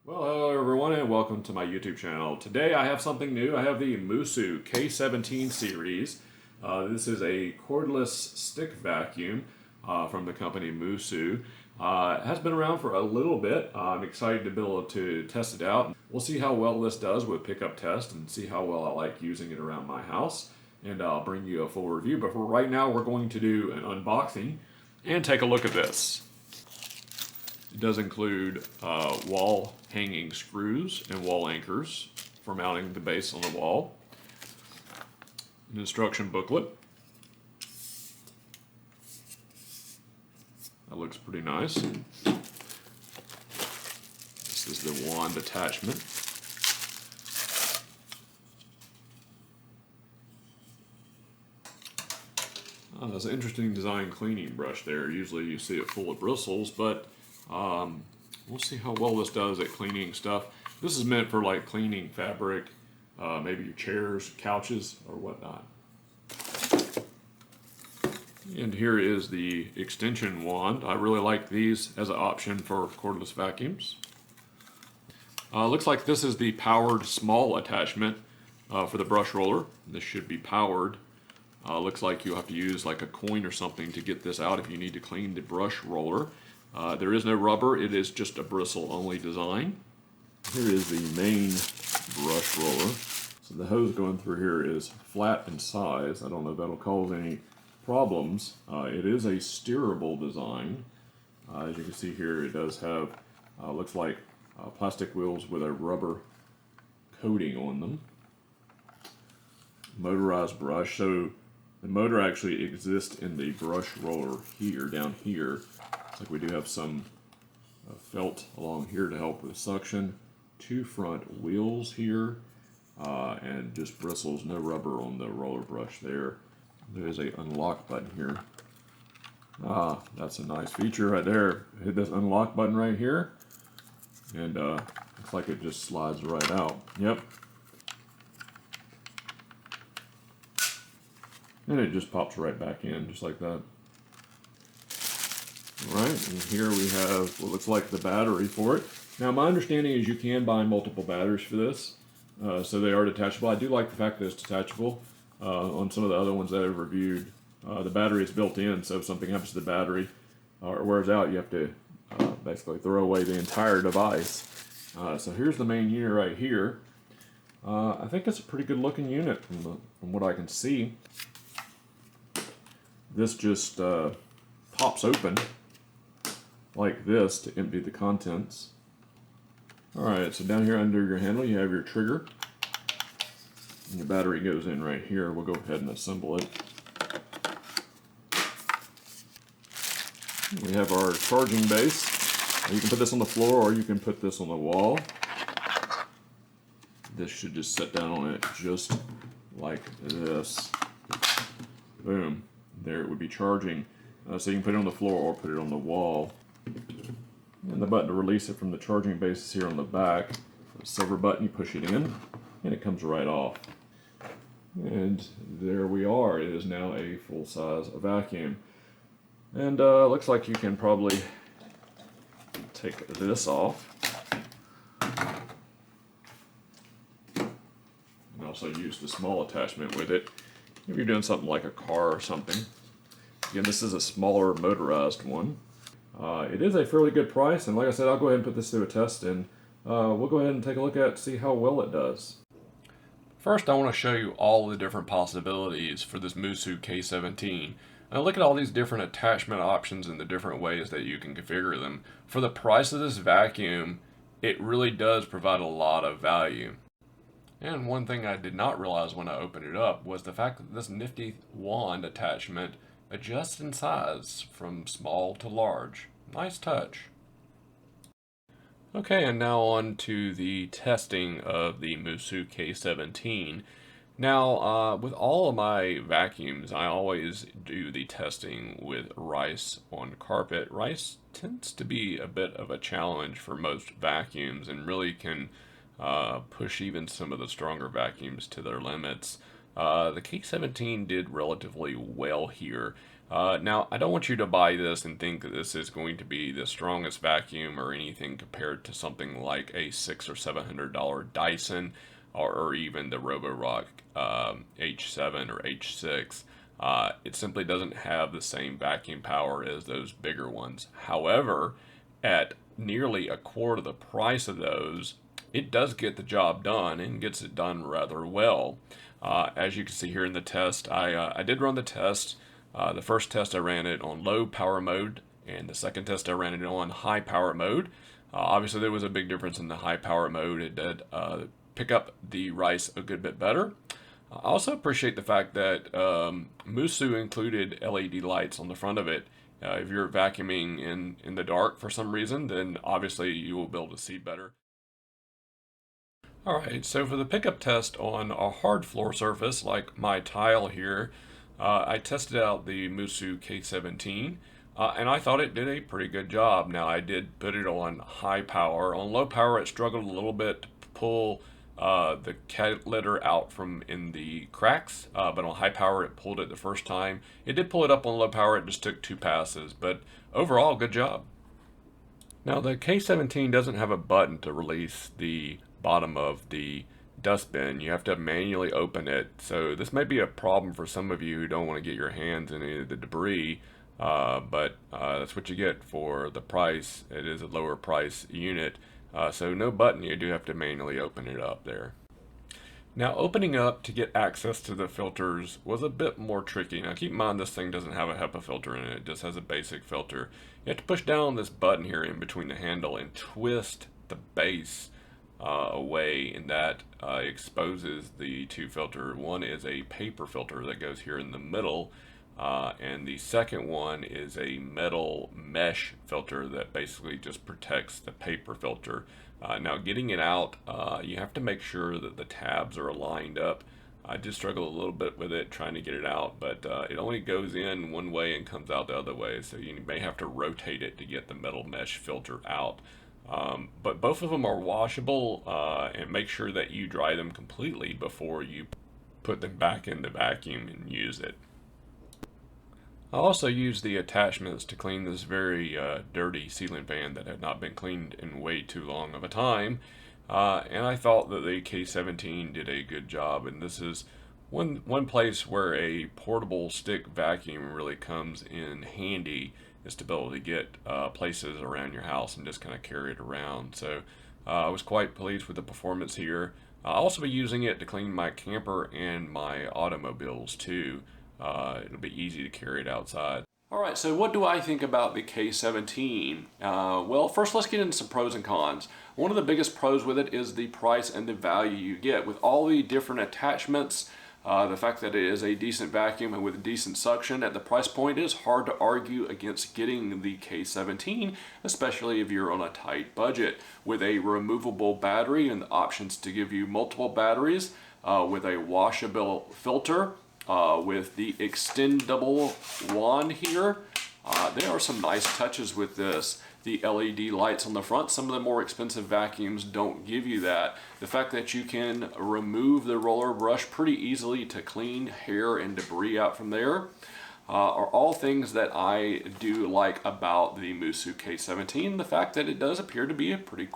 Well, hello everyone and welcome to my YouTube channel. Today I have something new. I have the MOOSOO K17 series. This is a cordless stick vacuum from the company MOOSOO. It has been around for a little bit. I'm excited to be able to test it out. We'll see how well this does with pickup test and see how well I like using it around my house. And I'll bring you a full review. But for right now, we're going to do an unboxing and take a look at this. It does include wall hanging screws and wall anchors for mounting the base on the wall. An instruction booklet. That looks pretty nice. This is the wand attachment. That's an interesting design cleaning brush there. Usually you see it full of bristles, but we'll see how well this does at cleaning stuff. This is meant for like cleaning fabric, maybe your chairs, couches, or whatnot. And here is the extension wand. I really like these as an option for cordless vacuums. Looks like this is the powered small attachment for the brush roller. This should be powered. Looks like you have to use like a coin or something to get this out if you need to clean the brush roller. There is no rubber, it is just a bristle only design. Here is the main brush roller. So the hose going through here is flat in size. I don't know if that'll cause any problems. It is a steerable design. As you can see here, it does have, looks like plastic wheels with a rubber coating on them. Motorized brush. So the motor actually exists in the brush roller here, down here. Looks like we do have some felt along here to help with suction. Two front wheels here, and just bristles, no rubber on the roller brush there. There's a unlock button here. That's a nice feature right there. Hit this unlock button right here, and looks like it just slides right out. Yep. And it just pops right back in, just like that. Alright, and here we have what looks like the battery for it. Now my understanding is you can buy multiple batteries for this, so they are detachable. I do like the fact that it's detachable. On some of the other ones that I've reviewed, the battery is built in, so if something happens to the battery or it wears out, you have to basically throw away the entire device. So here's the main unit right here. I think it's a pretty good looking unit from what I can see. This just pops open like this to empty the contents. Alright, so down here under your handle you have your trigger. And your battery goes in right here. We'll go ahead and assemble it. We have our charging base. You can put this on the floor or you can put this on the wall. This should just sit down on it just like this. Boom. There it would be charging. So you can put it on the floor or put it on the wall. And the button to release it from the charging base is here on the back. The silver button, you push it in and it comes right off. And there we are. It is now a full-size vacuum. And looks like you can probably take this off. And also use the small attachment with it if you're doing something like a car or something. Again, this is a smaller motorized one. It is a fairly good price, and like I said, I'll go ahead and put this through a test, and we'll go ahead and take a look at it, see how well it does. First, I want to show you all the different possibilities for this MOOSOO K17. Now look at all these different attachment options and the different ways that you can configure them. For the price of this vacuum, it really does provide a lot of value. And one thing I did not realize when I opened it up was the fact that this nifty wand attachment adjusts in size from small to large. Nice touch. Okay, and now on to the testing of the MOOSOO K17. Now, with all of my vacuums, I always do the testing with rice on carpet. Rice tends to be a bit of a challenge for most vacuums and really can push even some of the stronger vacuums to their limits. The K17 did relatively well here. Now, I don't want you to buy this and think that this is going to be the strongest vacuum or anything compared to something like a $600 or $700 Dyson, or even the Roborock H7 or H6. It simply doesn't have the same vacuum power as those bigger ones. However, at nearly a quarter the price of those, it does get the job done and gets it done rather well. As you can see here in the test, I did run the test. The first test I ran it on low power mode, and the second test I ran it on high power mode. Obviously there was a big difference in the high power mode. It did pick up the rice a good bit better. I also appreciate the fact that MOOSOO included LED lights on the front of it. If you're vacuuming in the dark for some reason, then obviously you will be able to see better. Alright, so for the pickup test on a hard floor surface like my tile here, I tested out the MOOSOO K17, and I thought it did a pretty good job. Now, I did put it on high power. On low power, it struggled a little bit to pull the cat litter out from in the cracks, but on high power, it pulled it the first time. It did pull it up on low power. It just took 2 passes, but overall, good job. Now, the K17 doesn't have a button to release the bottom of the dustbin. You have to manually open it, so this may be a problem for some of you who don't want to get your hands in any of the debris, but that's what you get for the price. It is a lower price unit, so no button. You do have to manually open it up there. Now, opening up to get access to the filters was a bit more tricky. Now, keep in mind this thing doesn't have a HEPA filter in it. It just has a basic filter. You have to push down on this button here in between the handle and twist the base away, and that exposes the 2 filters. One is a paper filter that goes here in the middle, and the second one is a metal mesh filter that basically just protects the paper filter. Now, getting it out, you have to make sure that the tabs are lined up. I did struggle a little bit with it trying to get it out, but it only goes in one way and comes out the other way, so you may have to rotate it to get the metal mesh filter out. But both of them are washable, and make sure that you dry them completely before you put them back in the vacuum and use it. I also used the attachments to clean this very dirty ceiling fan that had not been cleaned in way too long of a time, and I thought that the K17 did a good job, and this is one place where a portable stick vacuum really comes in handy, is to be able to get places around your house and just kind of carry it around. So I was quite pleased with the performance here. I'll also be using it to clean my camper and my automobiles too. It'll be easy to carry it outside. Alright, so what do I think about the K17? Well, first let's get into some pros and cons. One of the biggest pros with it is the price and the value you get. With all the different attachments, the fact that it is a decent vacuum and with decent suction at the price point, it is hard to argue against getting the K17, especially if you're on a tight budget. With a removable battery and the options to give you multiple batteries, with a washable filter, with the extendable wand here, there are some nice touches with this. The LED lights on the front, some of the more expensive vacuums don't give you that. The fact that you can remove the roller brush pretty easily to clean hair and debris out from there are all things that I do like about the MOOSOO K17. The fact that it does appear to be a pretty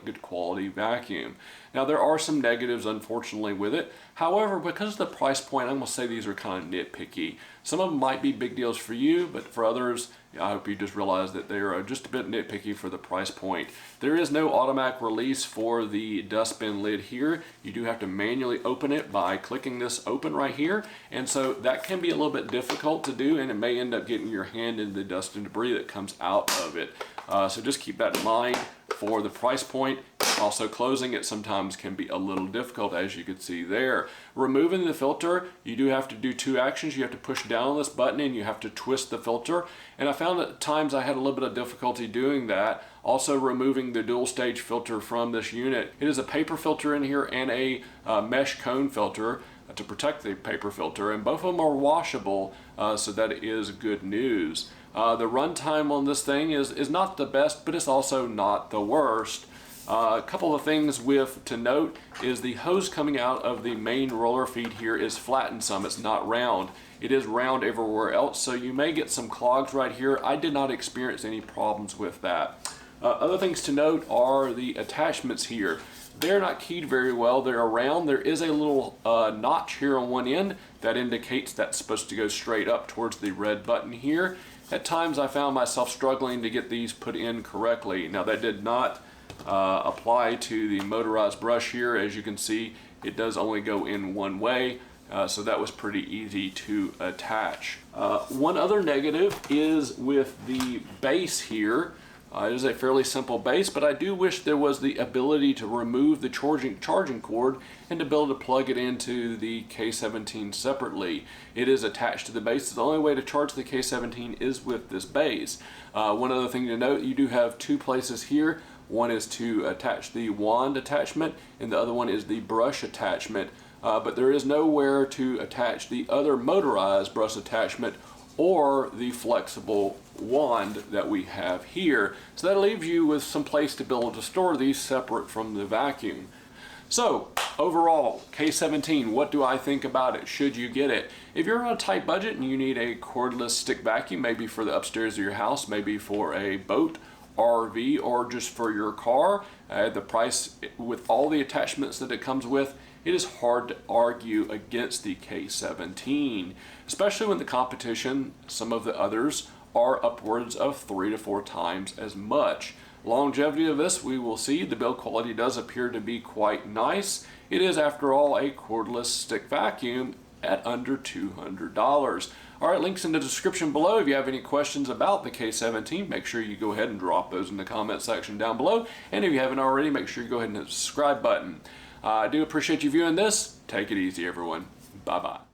good quality vacuum. Now, there are some negatives, unfortunately, with it. However, because of the price point, I'm going to say these are kind of nitpicky. Some of them might be big deals for you, but for others, I hope you just realize that they are just a bit nitpicky for the price point. There is no automatic release for the dustbin lid here. You do have to manually open it by clicking this open right here, and so that can be a little bit difficult to do, and it may end up getting your hand in the dust and debris that comes out of it. So just keep that in mind for the price point. Also, closing it sometimes can be a little difficult, as you can see there. Removing the filter, you do have to do 2 actions. You have to push down on this button and you have to twist the filter. And I found that at times I had a little bit of difficulty doing that. Also, removing the dual stage filter from this unit. It is a paper filter in here and a mesh cone filter to protect the paper filter, and both of them are washable, so that is good news. The runtime on this thing is not the best, but it's also not the worst. A couple of things to note is the hose coming out of the main roller feed here is flattened some. It's not round. It is round everywhere else, so you may get some clogs right here. I did not experience any problems with that. Other things to note are the attachments here. They're not keyed very well. They're round. There is a little notch here on one end that indicates that's supposed to go straight up towards the red button here. At times I found myself struggling to get these put in correctly. Now that did not apply to the motorized brush here. As you can see, it does only go in one way, so that was pretty easy to attach. One other negative is with the base here. It is a fairly simple base, but I do wish there was the ability to remove the charging cord and to be able to plug it into the K17 separately. It is attached to the base. The only way to charge the K17 is with this base. One other thing to note, you do have two places here. One is to attach the wand attachment, and the other one is the brush attachment. But there is nowhere to attach the other motorized brush attachment or the flexible wand that we have here. So that leaves you with some place to be able to store these separate from the vacuum. So overall, K17, what do I think about it? Should you get it? If you're on a tight budget and you need a cordless stick vacuum, maybe for the upstairs of your house, maybe for a boat, RV, or just for your car, the price with all the attachments that it comes with, it is hard to argue against the K17, especially when the competition, some of the others, are upwards of 3 to 4 times as much. Longevity of this, we will see. The build quality does appear to be quite nice. It is, after all, a cordless stick vacuum at under $200. All right, links in the description below. If you have any questions about the K17, make sure you go ahead and drop those in the comment section down below. And if you haven't already, make sure you go ahead and hit the subscribe button. I do appreciate you viewing this. Take it easy, everyone. Bye-bye.